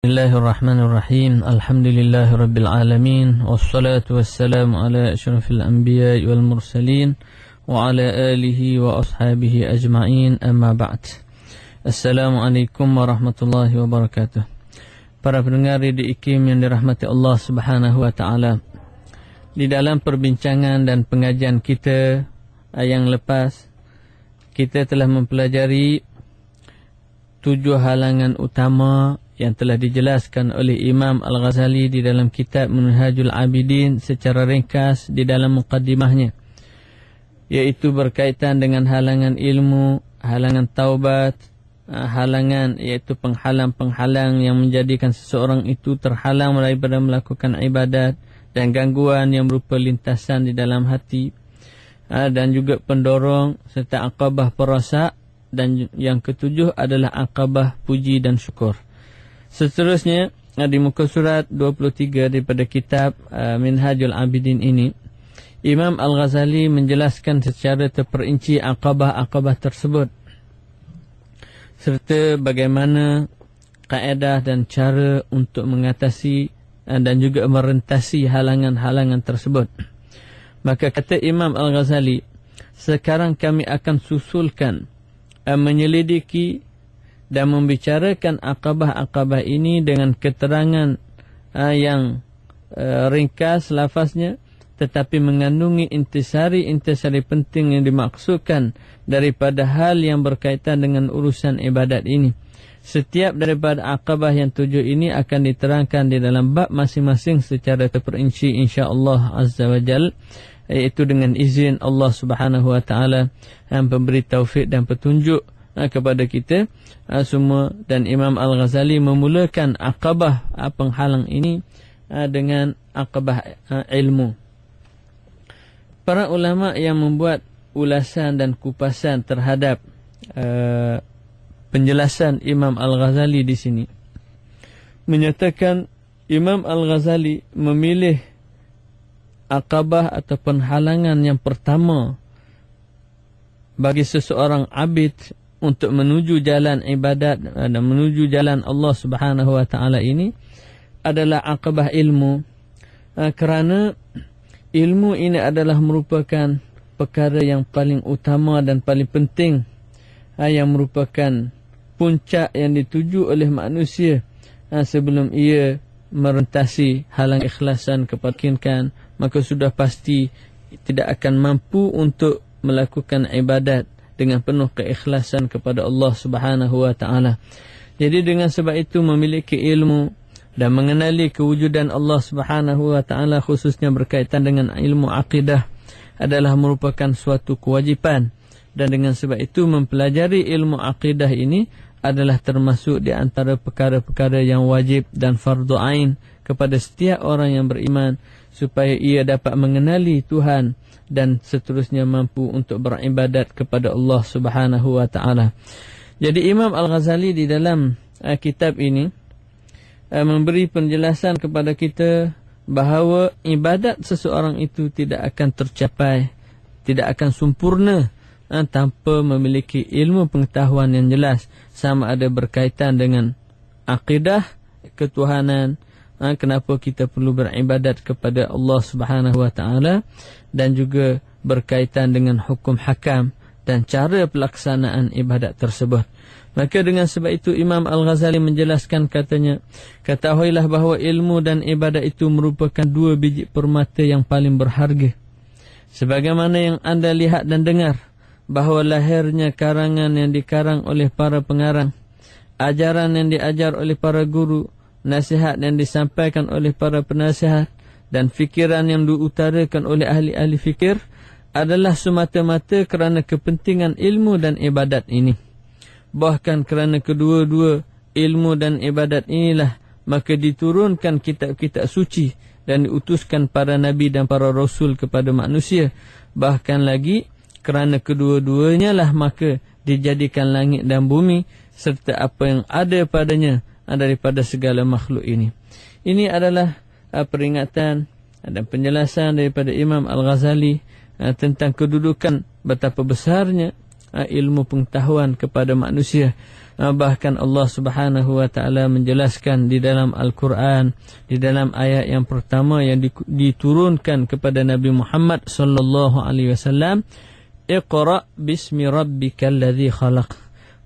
Bismillahirrahmanirrahim. Alhamdulillahirabbil alamin wassalatu wassalamu ala asyrafil anbiya'i wal mursalin wa ala alihi wa ashabihi ajma'in, amma ba'd. Assalamualaikum warahmatullahi wabarakatuh. Para pendengar Radio IKIM yang dirahmati Allah Subhanahu wa taala. Di dalam perbincangan dan pengajian kita yang lepas, kita telah mempelajari 7 halangan utama yang telah dijelaskan oleh Imam Al-Ghazali di dalam kitab Minhajul Abidin secara ringkas di dalam muqaddimahnya, yaitu berkaitan dengan halangan ilmu, halangan taubat, halangan iaitu penghalang-penghalang yang menjadikan seseorang itu terhalang daripada melakukan ibadat, dan gangguan yang berupa lintasan di dalam hati, dan juga pendorong serta aqabah perasak, dan yang ketujuh adalah aqabah puji dan syukur. Seterusnya di muka surat 23 daripada kitab Minhajul Abidin ini, Imam Al-Ghazali menjelaskan secara terperinci aqabah-aqabah tersebut serta bagaimana kaedah dan cara untuk mengatasi dan juga merentasi halangan-halangan tersebut. Maka kata Imam Al-Ghazali, sekarang kami akan susulkan menyelidiki dan membicarakan aqabah-aqabah ini dengan keterangan yang ringkas lafaznya, tetapi mengandungi intisari-intisari penting yang dimaksudkan daripada hal yang berkaitan dengan urusan ibadat ini. Setiap daripada aqabah yang 7 ini akan diterangkan di dalam bab masing-masing secara terperinci insya-Allah Azza wa Jal, iaitu dengan izin Allah Subhanahu wa taala yang memberi taufik dan petunjuk kepada kita semua. Dan Imam Al-Ghazali memulakan aqabah penghalang ini dengan aqabah ilmu. Para ulama yang membuat ulasan dan kupasan terhadap penjelasan Imam Al-Ghazali di sini menyatakan Imam Al-Ghazali memilih aqabah atau penghalangan yang pertama bagi seseorang abid untuk menuju jalan ibadat dan menuju jalan Allah Subhanahu wa taala ini adalah aqabah ilmu, kerana ilmu ini adalah merupakan perkara yang paling utama dan paling penting, yang merupakan puncak yang dituju oleh manusia sebelum ia merentasi halang ikhlasan kepakinkan, maka sudah pasti tidak akan mampu untuk melakukan ibadat dengan penuh keikhlasan kepada Allah Subhanahu wa taala. Jadi dengan sebab itu memiliki ilmu dan mengenali kewujudan Allah Subhanahu wa taala, khususnya berkaitan dengan ilmu akidah, adalah merupakan suatu kewajipan. Dan dengan sebab itu mempelajari ilmu akidah ini adalah termasuk di antara perkara-perkara yang wajib dan fardu ain kepada setiap orang yang beriman, supaya ia dapat mengenali Tuhan dan seterusnya mampu untuk beribadat kepada Allah Subhanahu wa taala. Jadi Imam Al-Ghazali di dalam kitab ini memberi penjelasan kepada kita bahawa ibadat seseorang itu tidak akan tercapai, tidak akan sempurna tanpa memiliki ilmu pengetahuan yang jelas, sama ada berkaitan dengan akidah ketuhanan, kenapa kita perlu beribadat kepada Allah Subhanahu wa taala, dan juga berkaitan dengan hukum hakam dan cara pelaksanaan ibadat tersebut. Maka dengan sebab itu Imam Al-Ghazali menjelaskan, katanya, ketahuilah bahawa ilmu dan ibadat itu merupakan 2 biji permata yang paling berharga. Sebagaimana yang anda lihat dan dengar bahawa lahirnya karangan yang dikarang oleh para pengarang, ajaran yang diajar oleh para guru, nasihat yang disampaikan oleh para penasihat, dan fikiran yang diutarakan oleh ahli-ahli fikir adalah semata-mata kerana kepentingan ilmu dan ibadat ini. Bahkan kerana kedua-dua ilmu dan ibadat inilah maka diturunkan kitab-kitab suci dan diutuskan para nabi dan para rasul kepada manusia. Bahkan lagi kerana kedua-duanya lah maka dijadikan langit dan bumi serta apa yang ada padanya daripada segala makhluk ini. Ini adalah peringatan dan penjelasan daripada Imam Al-Ghazali tentang kedudukan betapa besarnya ilmu pengetahuan kepada manusia. Bahkan Allah Subhanahu wa taala menjelaskan di dalam Al-Quran, di dalam ayat yang pertama yang diturunkan kepada Nabi Muhammad sallallahu alaihi wasallam, Iqra bismi rabbikal ladzi khalaq.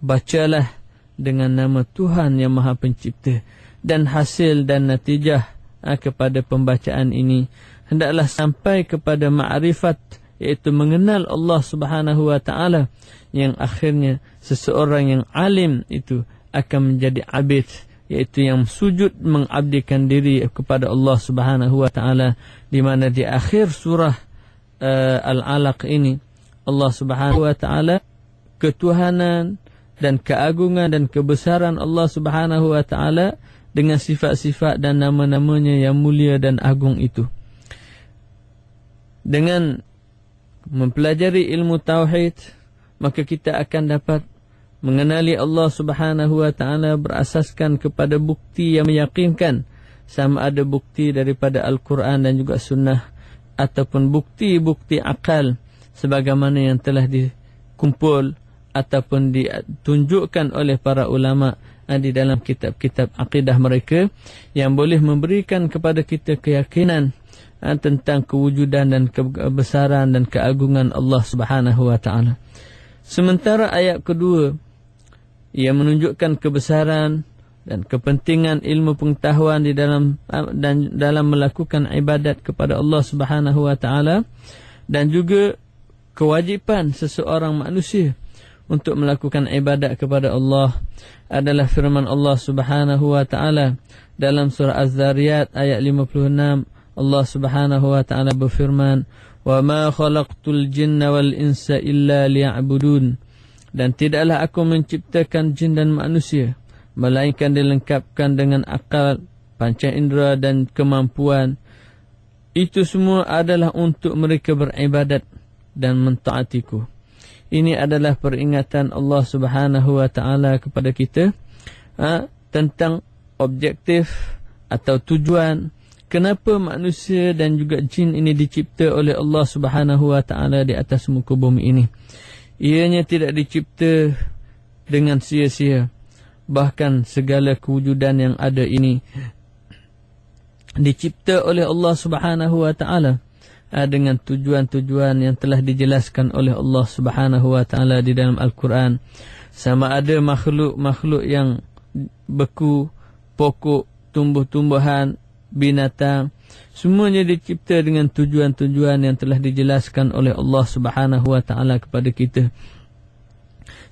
Bacalah dengan nama Tuhan yang Maha Pencipta. Dan hasil dan natijah kepada pembacaan ini hendaklah sampai kepada ma'rifat, iaitu mengenal Allah Subhanahu wa taala, yang akhirnya seseorang yang alim itu akan menjadi abid, iaitu yang sujud mengabdikan diri kepada Allah Subhanahu wa taala, di mana di akhir surah Al-Alaq ini Allah Subhanahu wa taala, ketuhanan dan keagungan dan kebesaran Allah Subhanahu wa taala dengan sifat-sifat dan nama-namanya yang mulia dan agung itu. Dengan mempelajari ilmu tauhid, maka kita akan dapat mengenali Allah Subhanahu wa taala berasaskan kepada bukti yang meyakinkan, sama ada bukti daripada Al-Quran dan juga sunnah, ataupun bukti-bukti akal sebagaimana yang telah dikumpul ataupun ditunjukkan oleh para ulama di dalam kitab-kitab akidah mereka, yang boleh memberikan kepada kita keyakinan tentang kewujudan dan kebesaran dan keagungan Allah Subhanahu wa taala. Sementara ayat kedua ia menunjukkan kebesaran dan kepentingan ilmu pengetahuan di dalam dan dalam melakukan ibadat kepada Allah Subhanahu wa taala, dan juga kewajipan seseorang manusia untuk melakukan ibadat kepada Allah, adalah firman Allah Subhanahu wa taala dalam surah Az-Zariyat ayat 56. Allah Subhanahu wa taala berfirman, "Wa ma khalaqtul jinna wal insa illa liya'budun." Dan tidaklah aku menciptakan jin dan manusia melainkan dilengkapkan dengan akal, panca indera dan kemampuan. Itu semua adalah untuk mereka beribadat dan mentaatiku. Ini adalah peringatan Allah Subhanahu wa taala kepada kita tentang objektif atau tujuan kenapa manusia dan juga jin ini dicipta oleh Allah Subhanahu wa taala di atas muka bumi ini. Ianya tidak dicipta dengan sia-sia. Bahkan segala kewujudan yang ada ini dicipta oleh Allah Subhanahu wa taala dengan tujuan-tujuan yang telah dijelaskan oleh Allah Subhanahu wa taala di dalam Al-Quran. Sama ada makhluk-makhluk yang beku, pokok, tumbuh-tumbuhan, binatang, semuanya dicipta dengan tujuan-tujuan yang telah dijelaskan oleh Allah Subhanahu wa taala kepada kita.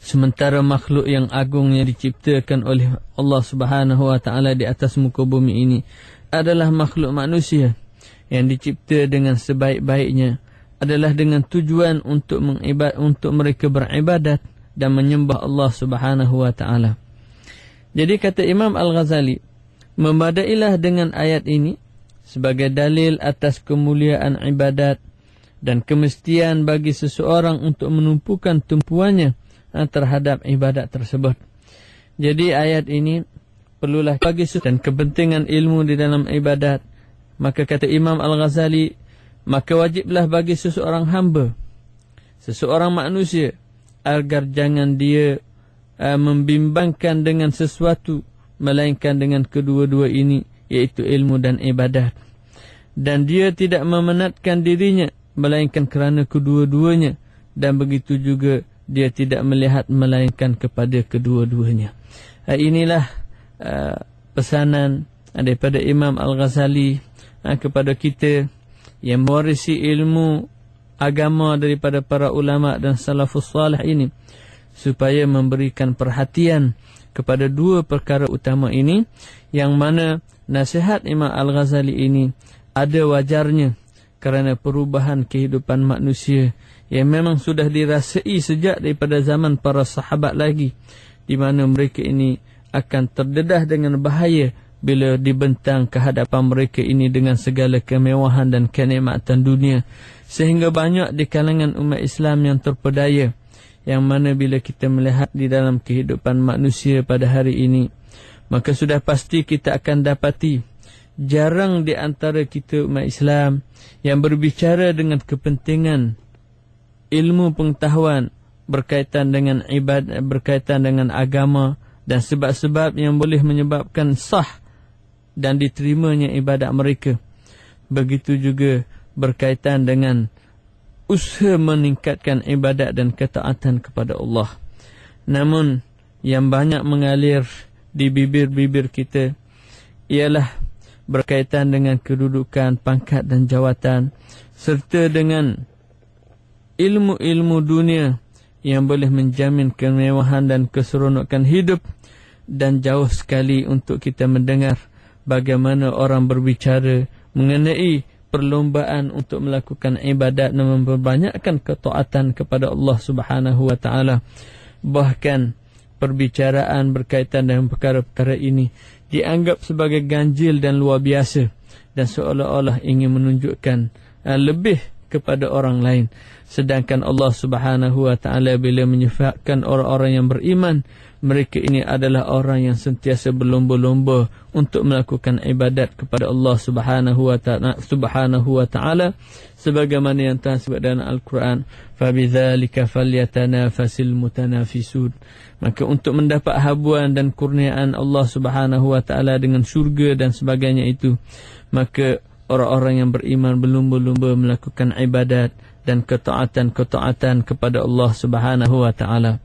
Sementara makhluk yang agung yang diciptakan oleh Allah Subhanahu wa taala di atas muka bumi ini adalah makhluk manusia yang dicipta dengan sebaik-baiknya, adalah dengan tujuan untuk mereka beribadat dan menyembah Allah Subhanahu wa taala. Jadi kata Imam Al-Ghazali, memadailah dengan ayat ini sebagai dalil atas kemuliaan ibadat dan kemestian bagi seseorang untuk menumpukan tumpuannya terhadap ibadat tersebut. Jadi ayat ini perlulah bagi dan kepentingan ilmu di dalam ibadat. Maka kata Imam Al-Ghazali, maka wajiblah bagi seseorang hamba, seseorang manusia, agar jangan dia membimbangkan dengan sesuatu melainkan dengan kedua-dua ini, iaitu ilmu dan ibadat. Dan dia tidak memenatkan dirinya melainkan kerana kedua-duanya, dan begitu juga dia tidak melihat melainkan kepada kedua-duanya. Inilah pesanan daripada Imam Al-Ghazali kepada kita yang mewarisi ilmu agama daripada para ulama dan salafus salih ini, supaya memberikan perhatian kepada dua perkara utama ini, yang mana nasihat Imam Al-Ghazali ini ada wajarnya kerana perubahan kehidupan manusia yang memang sudah dirasai sejak daripada zaman para sahabat lagi, di mana mereka ini akan terdedah dengan bahaya bila dibentang ke hadapan mereka ini dengan segala kemewahan dan kenikmatan dunia, sehingga banyak di kalangan umat Islam yang terpedaya, yang mana bila kita melihat di dalam kehidupan manusia pada hari ini, maka sudah pasti kita akan dapati jarang di antara kita umat Islam yang berbicara dengan kepentingan ilmu pengetahuan berkaitan dengan ibadat, berkaitan dengan agama dan sebab-sebab yang boleh menyebabkan sah dan diterimanya ibadat mereka. Begitu juga berkaitan dengan usaha meningkatkan ibadat dan ketaatan kepada Allah. Namun yang banyak mengalir di bibir-bibir kita ialah berkaitan dengan kedudukan, pangkat dan jawatan serta dengan ilmu-ilmu dunia yang boleh menjamin kemewahan dan keseronokan hidup, dan jauh sekali untuk kita mendengar bagaimana orang berbicara mengenai perlombaan untuk melakukan ibadat dan memperbanyakkan ketaatan kepada Allah Subhanahu wa taala. Bahkan perbicaraan berkaitan dengan perkara-perkara ini dianggap sebagai ganjil dan luar biasa, dan seolah-olah ingin menunjukkan lebih kepada orang lain. Sedangkan Allah Subhanahu wa taala bila menyifatkan orang-orang yang beriman, mereka ini adalah orang yang sentiasa berlomba-lomba untuk melakukan ibadat kepada Allah Subhanahu wa taala sebagaimana yang telah disebut dalam Al-Quran, fabidzalika falyatanafasil mutanafisun. Maka untuk mendapat habuan dan kurniaan Allah Subhanahu wa taala dengan syurga dan sebagainya itu, maka orang-orang yang beriman berlumba-lumba melakukan ibadat dan ketaatan-ketaatan kepada Allah Subhanahu wa taala.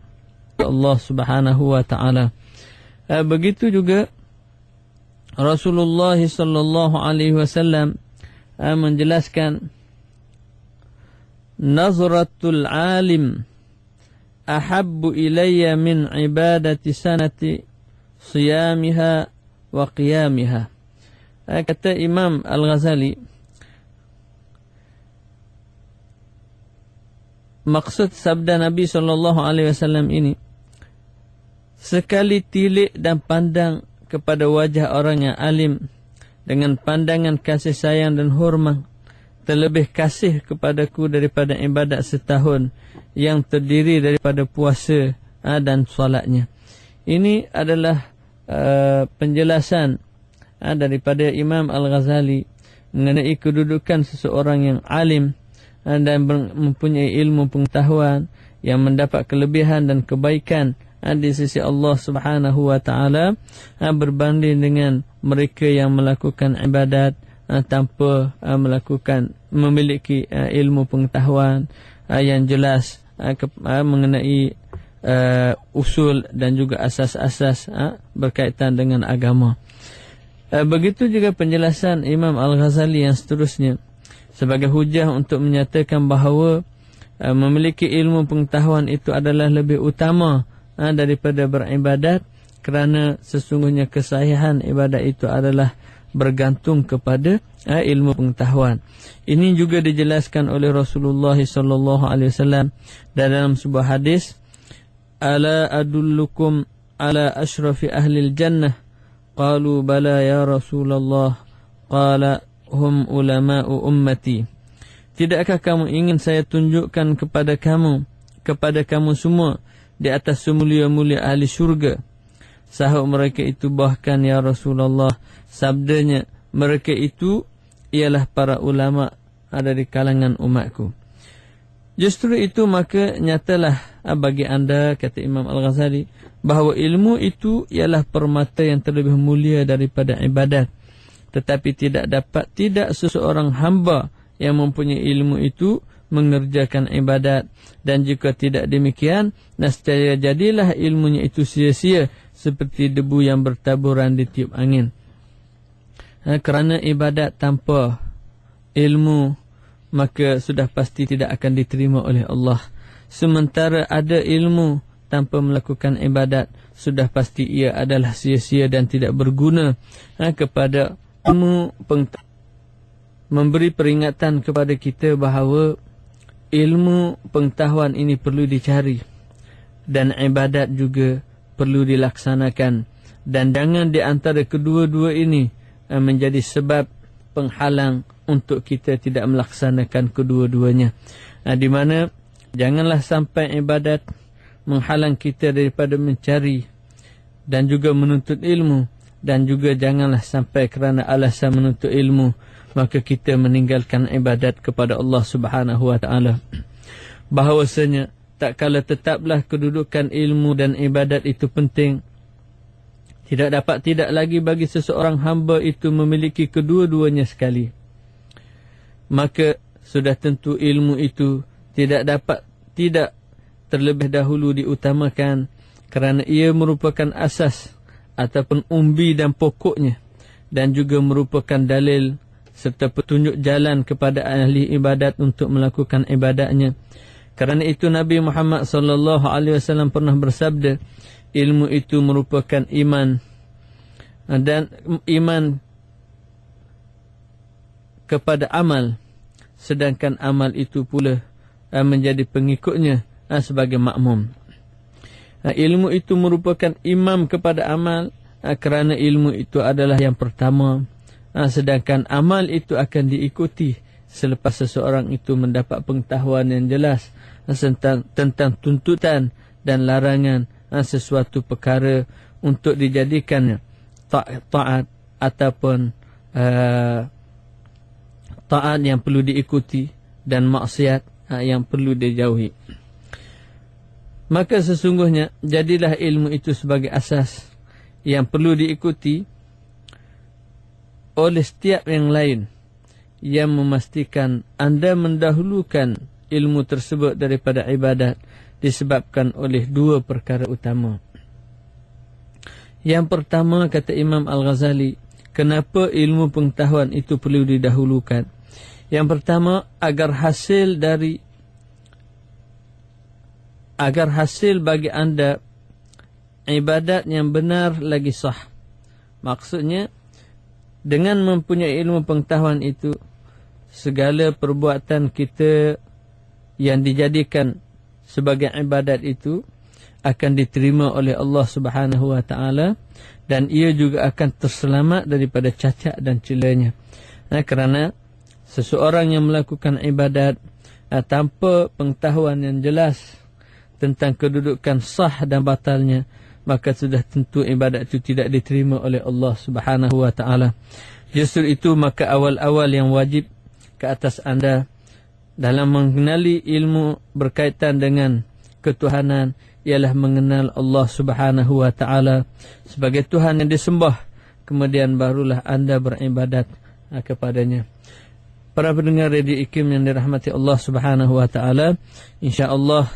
Allah Subhanahu wa taala. Begitu juga Rasulullah sallallahu alaihi wasallam menjelaskan, nazratul alim ahabbu ilayya min ibadati sanati siyamiha wa qiyamiha. Kata Imam Al-Ghazali, maksud sabda Nabi SAW ini, sekali tilik dan pandang kepada wajah orang yang alim dengan pandangan kasih sayang dan hormat, terlebih kasih kepadaku daripada ibadat setahun yang terdiri daripada puasa dan solatnya. Ini adalah penjelasan daripada Imam Al-Ghazali mengenai kedudukan seseorang yang alim dan mempunyai ilmu pengetahuan yang mendapat kelebihan dan kebaikan di sisi Allah Subhanahu wa taala berbanding dengan mereka yang melakukan ibadat tanpa memiliki ilmu pengetahuan yang jelas mengenai usul dan juga asas-asas berkaitan dengan agama. Begitu juga penjelasan Imam Al-Ghazali yang seterusnya sebagai hujah untuk menyatakan bahawa memiliki ilmu pengetahuan itu adalah lebih utama daripada beribadat, kerana sesungguhnya kesahihan ibadat itu adalah bergantung kepada ilmu pengetahuan. Ini juga dijelaskan oleh Rasulullah sallallahu alaihi wasallam dalam sebuah hadis, ala adullukum ala asrafi ahli jannah, qalu bala ya Rasulullah, qala hum ulama'u ummati. Tidakkah kamu ingin saya tunjukkan kepada kamu semua di atas semulia-mulia ahli syurga? Sahut mereka itu, bahkan ya Rasulullah, sabdanya mereka itu ialah para ulama dari kalangan umatku. Justru itu maka nyatalah bagi anda, kata Imam Al-Ghazali, bahawa ilmu itu ialah permata yang terlebih mulia daripada ibadat. Tetapi tidak seseorang hamba yang mempunyai ilmu itu mengerjakan ibadat, dan jika tidak demikian, nescaya jadilah ilmunya itu sia-sia seperti debu yang bertaburan di tiup angin. Kerana ibadat tanpa ilmu maka sudah pasti tidak akan diterima oleh Allah. Sementara ada ilmu tanpa melakukan ibadat, sudah pasti ia adalah sia-sia dan tidak berguna kepada ilmu pengetahuan. Memberi peringatan kepada kita bahawa ilmu pengetahuan ini perlu dicari dan ibadat juga perlu dilaksanakan, dan jangan di antara kedua-dua ini menjadi sebab penghalang untuk kita tidak melaksanakan kedua-duanya. Di mana janganlah sampai ibadat menghalang kita daripada mencari dan juga menuntut ilmu, dan juga janganlah sampai kerana alasan menuntut ilmu maka kita meninggalkan ibadat kepada Allah Subhanahu wa taala. Bahawasanya tak kala tetaplah kedudukan ilmu dan ibadat itu penting, tidak dapat tidak lagi bagi seseorang hamba itu memiliki kedua-duanya sekali. Maka sudah tentu ilmu itu tidak terlebih dahulu diutamakan, kerana ia merupakan asas ataupun umbi dan pokoknya, dan juga merupakan dalil serta petunjuk jalan kepada ahli ibadat untuk melakukan ibadatnya. Kerana itu Nabi Muhammad SAW pernah bersabda, ilmu itu merupakan iman, dan iman kepada amal, sedangkan amal itu pula menjadi pengikutnya sebagai makmum. Ilmu itu merupakan imam kepada amal, kerana ilmu itu adalah yang pertama, sedangkan amal itu akan diikuti selepas seseorang itu mendapat pengetahuan yang jelas tentang tuntutan dan larangan sesuatu perkara untuk dijadikan taat ataupun taat yang perlu diikuti dan maksiat yang perlu dijauhi. Maka sesungguhnya jadilah ilmu itu sebagai asas yang perlu diikuti oleh setiap yang lain, yang memastikan anda mendahulukan ilmu tersebut daripada ibadat disebabkan oleh dua perkara utama. Yang pertama, kata Imam Al-Ghazali, kenapa ilmu pengetahuan itu perlu didahulukan? Yang pertama, agar hasil bagi anda ibadat yang benar lagi sah. Maksudnya, dengan mempunyai ilmu pengetahuan itu, segala perbuatan kita yang dijadikan sebagai ibadat itu akan diterima oleh Allah Subhanahu wa taala, dan ia juga akan terselamat daripada cacat dan celanya. Kerana seseorang yang melakukan ibadat tanpa pengetahuan yang jelas tentang kedudukan sah dan batalnya, maka sudah tentu ibadat itu tidak diterima oleh Allah Subhanahu wa taala. Justru itu maka awal-awal yang wajib ke atas anda dalam mengenali ilmu berkaitan dengan ketuhanan ialah mengenal Allah Subhanahu wa taala sebagai Tuhan yang disembah, kemudian barulah anda beribadat kepadanya. Para pendengar Radio IKIM yang dirahmati Allah Subhanahu wa taala, insya-Allah